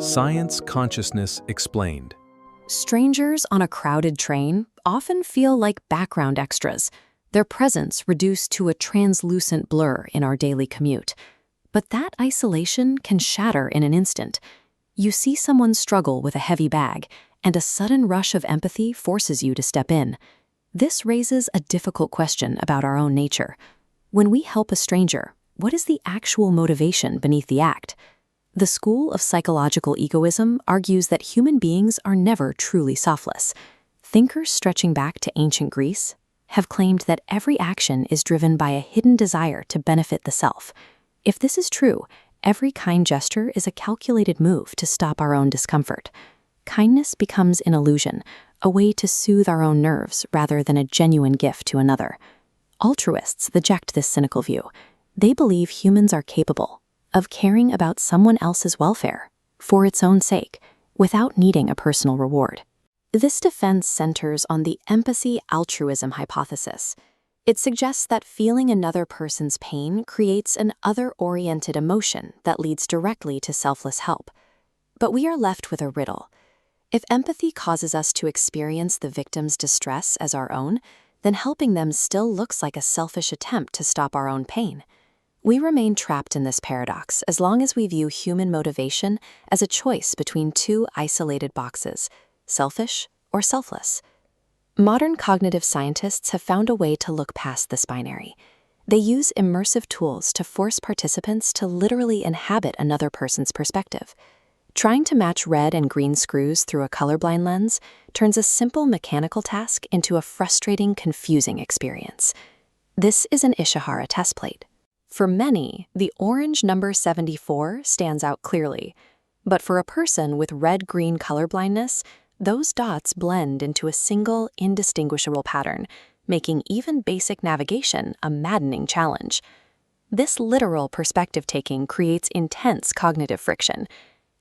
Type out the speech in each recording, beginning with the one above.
Science Consciousness Explained. Strangers on a crowded train often feel like background extras, their presence reduced to a translucent blur in our daily commute. But that isolation can shatter in an instant. You see someone struggle with a heavy bag, and a sudden rush of empathy forces you to step in. This raises a difficult question about our own nature. When we help a stranger, what is the actual motivation beneath the act? The school of psychological egoism argues that human beings are never truly selfless. Thinkers stretching back to ancient Greece have claimed that every action is driven by a hidden desire to benefit the self. If this is true, every kind gesture is a calculated move to stop our own discomfort. Kindness becomes an illusion, a way to soothe our own nerves rather than a genuine gift to another. Altruists reject this cynical view. They believe humans are capable of caring about someone else's welfare for its own sake, without needing a personal reward. This defense centers on the Empathy-Altruism Hypothesis. It suggests that feeling another person's pain creates an other-oriented emotion that leads directly to selfless help. But we are left with a riddle. If empathy causes us to experience the victim's distress as our own, then helping them still looks like a selfish attempt to stop our own pain. We remain trapped in this paradox as long as we view human motivation as a choice between two isolated boxes, selfish or selfless. Modern cognitive scientists have found a way to look past this binary. They use immersive tools to force participants to literally inhabit another person's perspective. Trying to match red and green screws through a colorblind lens turns a simple mechanical task into a frustrating, confusing experience. This is an Ishihara test plate. For many, the orange number 74 stands out clearly. But for a person with red-green colorblindness, those dots blend into a single, indistinguishable pattern, making even basic navigation a maddening challenge. This literal perspective-taking creates intense cognitive friction.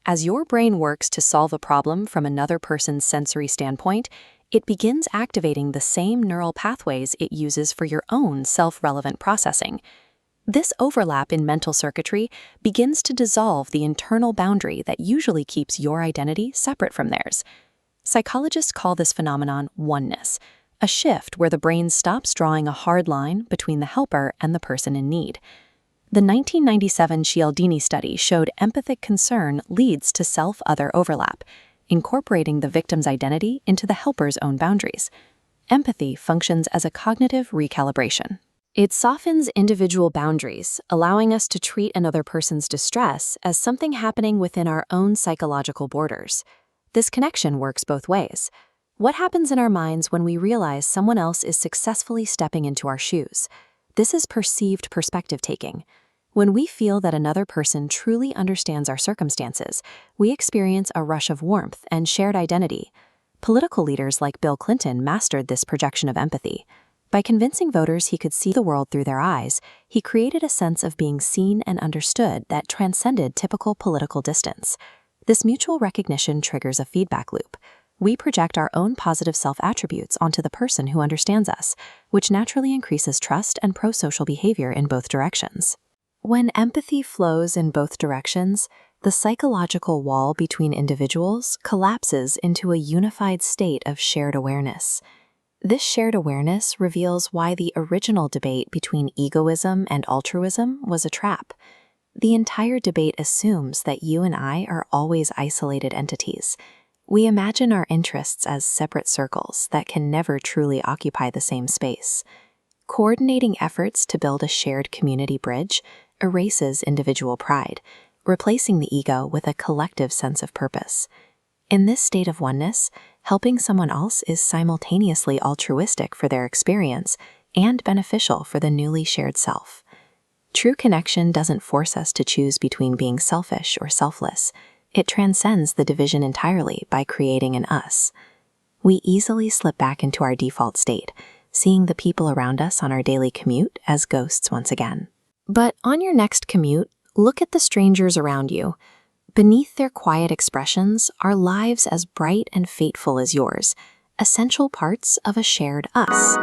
As your brain works to solve a problem from another person's sensory standpoint, it begins activating the same neural pathways it uses for your own self-relevant processing. This overlap in mental circuitry begins to dissolve the internal boundary that usually keeps your identity separate from theirs. Psychologists call this phenomenon oneness, a shift where the brain stops drawing a hard line between the helper and the person in need. The 1997 Cialdini study showed empathic concern leads to self-other overlap, incorporating the victim's identity into the helper's own boundaries. Empathy functions as a cognitive recalibration. It softens individual boundaries, allowing us to treat another person's distress as something happening within our own psychological borders. This connection works both ways. What happens in our minds when we realize someone else is successfully stepping into our shoes? This is perceived perspective-taking. When we feel that another person truly understands our circumstances, we experience a rush of warmth and shared identity. Political leaders like Bill Clinton mastered this projection of empathy. By convincing voters he could see the world through their eyes, he created a sense of being seen and understood that transcended typical political distance. This mutual recognition triggers a feedback loop. We project our own positive self-attributes onto the person who understands us, which naturally increases trust and pro-social behavior in both directions. When empathy flows in both directions, the psychological wall between individuals collapses into a unified state of shared awareness. This shared awareness reveals why the original debate between egoism and altruism was a trap. The entire debate assumes that you and I are always isolated entities. We imagine our interests as separate circles that can never truly occupy the same space. Coordinating efforts to build a shared community bridge erases individual pride, replacing the ego with a collective sense of purpose. In this state of oneness, helping someone else is simultaneously altruistic for their experience and beneficial for the newly shared self. True connection doesn't force us to choose between being selfish or selfless. It transcends the division entirely by creating an us. We easily slip back into our default state, seeing the people around us on our daily commute as ghosts once again. But on your next commute, look at the strangers around you. Beneath their quiet expressions are lives as bright and fateful as yours, essential parts of a shared us.